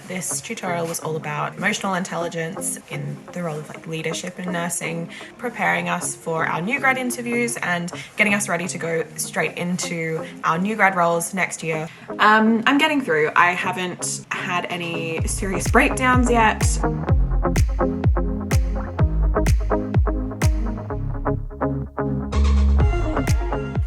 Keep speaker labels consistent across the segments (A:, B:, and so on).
A: this tutorial was all about emotional intelligence in the role of leadership in nursing, preparing us for our new grad interviews and getting us ready to go straight into our new grad roles next year. I'm getting through. I haven't had any serious breakdowns yet.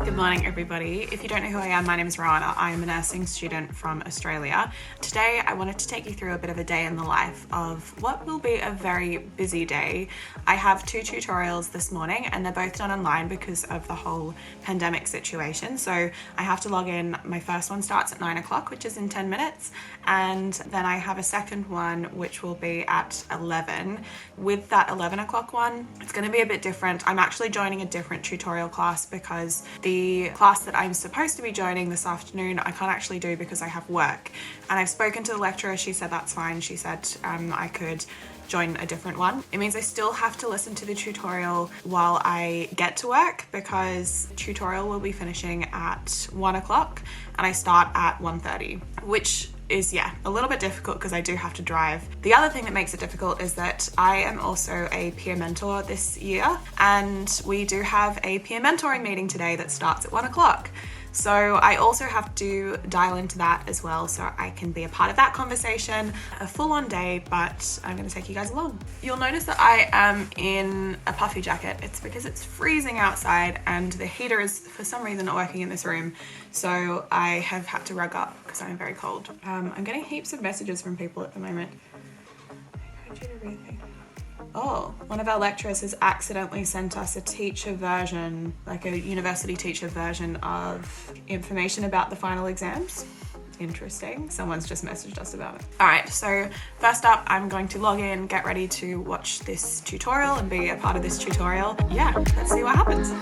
A: Good morning, everybody. If you don't know who I am, my name is Rowana. I am a nursing student from Australia. Today, I wanted to take you through a bit of a day in the life of what will be a very busy day. I have 2 tutorials this morning and they're both done online because of the whole pandemic situation. So I have to log in. My first one starts at 9 o'clock, which is in 10 minutes. And then I have a second one, which will be at 11. With that 11 o'clock one, it's going to be a bit different. I'm actually joining a different tutorial class because the class that I'm supposed to be joining this afternoon I can't actually do because I have work. And I've spoken to the lecturer. She said that's fine. She said I could join a different one. It means I still have to listen to the tutorial while I get to work because tutorial will be finishing at 1 o'clock and I start at 1:30, which is a little bit difficult because I do have to drive. The other thing that makes it difficult is that I am also a peer mentor this year and we do have a peer mentoring meeting today that starts at 1 o'clock. So I also have to dial into that as well so I can be a part of that conversation. A full-on day, but I'm going to take you guys along. You'll notice that I am in a puffy jacket. It's because it's freezing outside and the heater is for some reason not working in this room. So I have had to rug up because I'm very cold. I'm getting heaps of messages from people at the moment. Oh, one of our lecturers has accidentally sent us a teacher version, like a university teacher version of information about the final exams. Interesting. Someone's just messaged us about it. All right, so first up, I'm going to log in, get ready to watch this tutorial and be a part of this tutorial. Yeah, let's see what happens.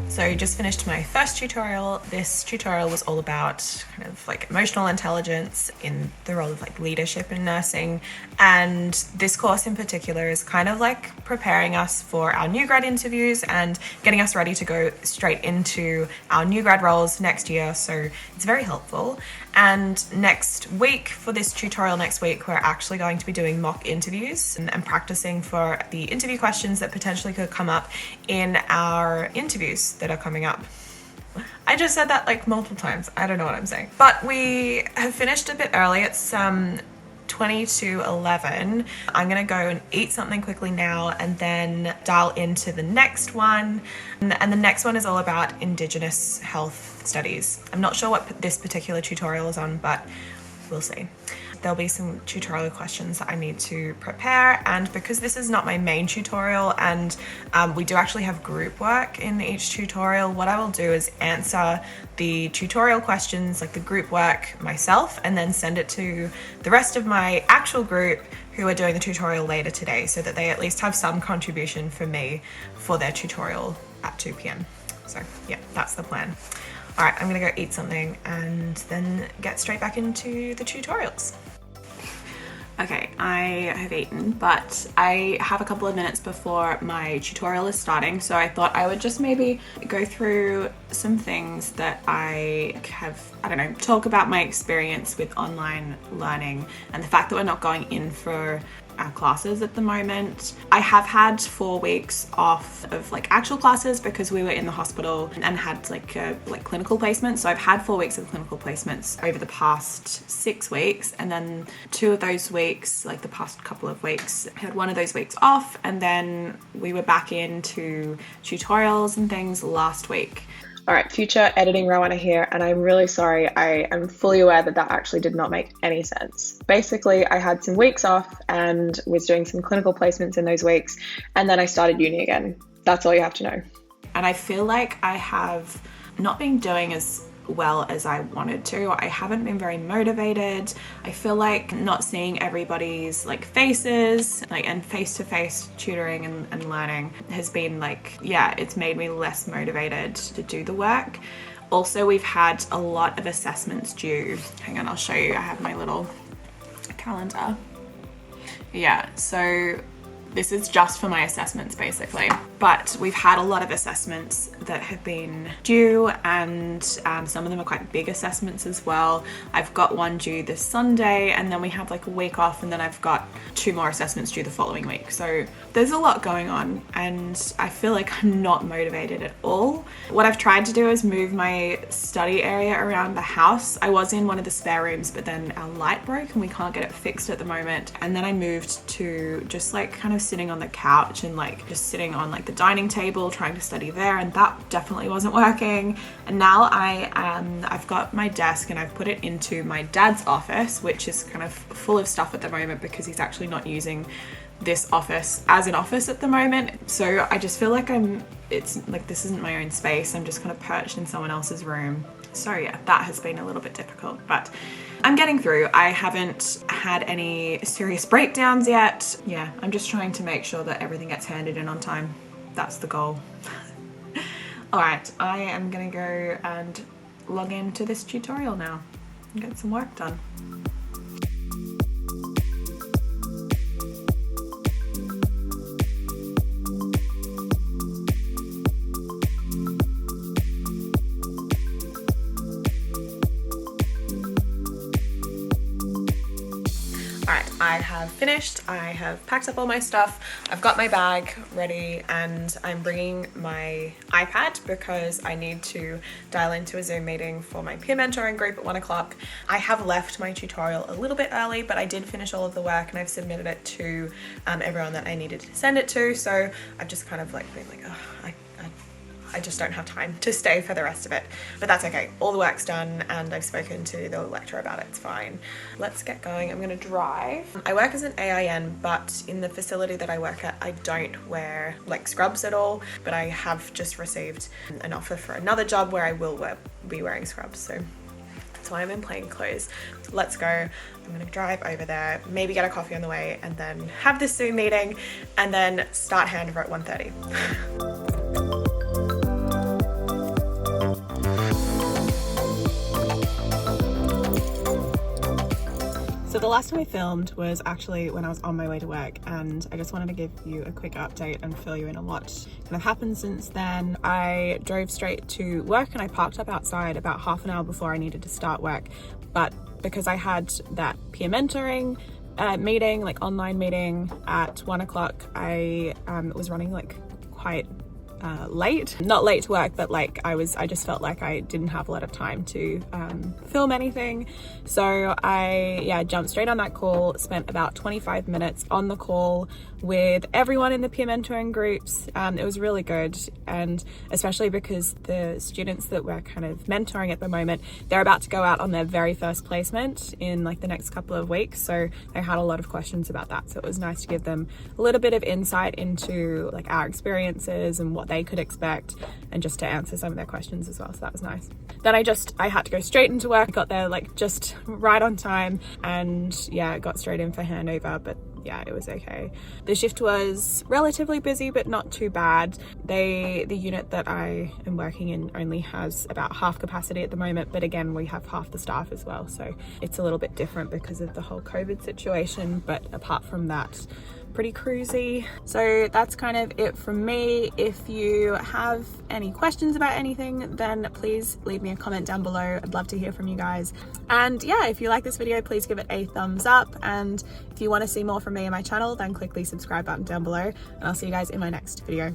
A: So just finished my first tutorial. This tutorial was all about kind of emotional intelligence in the role of leadership in nursing. And this course in particular is kind of preparing us for our new grad interviews and getting us ready to go straight into our new grad roles next year. So it's very helpful. And next week, for this tutorial next week, we're actually going to be doing mock interviews and practicing for the interview questions that potentially could come up in our interviews that are coming up. I just said that multiple times. I don't know what I'm saying. But we have finished a bit early. It's 20 to 11. I'm gonna go and eat something quickly now and then dial into the next one. And the next one is all about Indigenous health studies. I'm not sure what this particular tutorial is on, but we'll see. There'll be some tutorial questions that I need to prepare, and because this is not my main tutorial and we do actually have group work in each tutorial, what I will do is answer the tutorial questions, the group work myself, and then send it to the rest of my actual group who are doing the tutorial later today so that they at least have some contribution for me for their tutorial at 2 p.m. So yeah, that's the plan. All right, I'm gonna go eat something and then get straight back into the tutorials. Okay, I have eaten, but I have a couple of minutes before my tutorial is starting, so I thought I would just maybe go through some things that I have, talk about my experience with online learning and the fact that we're not going in for our classes at the moment. I have had 4 weeks off of actual classes because we were in the hospital and had clinical placements. So I've had 4 weeks of clinical placements over the past 6 weeks, and then 2 of those weeks, the past couple of weeks, I had 1 of those weeks off, and then we were back into tutorials and things last week.
B: All right, future editing Rowana here, and I'm really sorry. I am fully aware that actually did not make any sense. Basically, I had some weeks off and was doing some clinical placements in those weeks, and then I started uni again. That's all you have to know.
A: And I feel like I have not been doing as well as I wanted to. I haven't been very motivated. I feel like not seeing everybody's like faces, like, and face-to-face tutoring and learning has been like, yeah, it's made me less motivated to do the work. Also, we've had a lot of assessments due. Hang on, I'll show you. I have my little calendar. Yeah, so this is just for my assessments basically, but we've had a lot of assessments that have been due, and some of them are quite big assessments as well. I've got one due this Sunday, and then we have like a week off, and then I've got 2 more assessments due the following week. So there's a lot going on, and I feel like I'm not motivated at all. What I've tried to do is move my study area around the house. I was in one of the spare rooms, but then our light broke and we can't get it fixed at the moment. And then I moved to just like kind of sitting on the couch and like just sitting on like the dining table trying to study there, and that definitely wasn't working. And now I've got my desk and I've put it into my dad's office, which is kind of full of stuff at the moment because he's actually not using this office as an office at the moment. So I just feel like it's like this isn't my own space. I'm just kind of perched in someone else's room. So yeah, that has been a little bit difficult, but I'm getting through. I haven't had any serious breakdowns yet. Yeah, I'm just trying to make sure that everything gets handed in on time. That's the goal. All right, I am gonna go and log into this tutorial now and get some work done. I have finished. I have packed up all my stuff. I've got my bag ready, and I'm bringing my iPad because I need to dial into a Zoom meeting for my peer mentoring group at 1 o'clock. I have left my tutorial a little bit early, but I did finish all of the work and I've submitted it to everyone that I needed to send it to. So I've just kind of like been like, oh, I just don't have time to stay for the rest of it, but that's okay. All the work's done and I've spoken to the lecturer about it. It's fine. Let's get going. I'm gonna drive. I work as an AIN, but in the facility that I work at, I don't wear like scrubs at all, but I have just received an offer for another job where I will be wearing scrubs. So that's why I'm in plain clothes. Let's go. I'm gonna drive over there, maybe get a coffee on the way, and then have this Zoom meeting and then start handover at 1:30. So the last time I filmed was actually when I was on my way to work, and I just wanted to give you a quick update and fill you in on what kind of happened since then. I drove straight to work and I parked up outside about half an hour before I needed to start work, but because I had that peer mentoring meeting, like online meeting at 1 o'clock, I was running like quite late. Not late to work, but like I just felt like I didn't have a lot of time to film anything. So I jumped straight on that call, spent about 25 minutes on the call with everyone in the peer mentoring groups. It was really good, and especially because the students that we're kind of mentoring at the moment, they're about to go out on their very first placement in like the next couple of weeks, so they had a lot of questions about that. So it was nice to give them a little bit of insight into like our experiences and what they could expect, and just to answer some of their questions as well. So that was nice. Then I had to go straight into work. I got there like just right on time, and yeah, got straight in for handover, but yeah, it was okay. The shift was relatively busy, but not too bad. The unit that I am working in only has about half capacity at the moment, but again, we have half the staff as well, so it's a little bit different because of the whole COVID situation, but apart from that, pretty cruisy. So that's kind of it from me. If you have any questions about anything, then please leave me a comment down below. I'd love to hear from you guys. And yeah, if you like this video, please give it a thumbs up. And if you want to see more from me and my channel, then click the subscribe button down below. And I'll see you guys in my next video.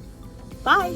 A: Bye.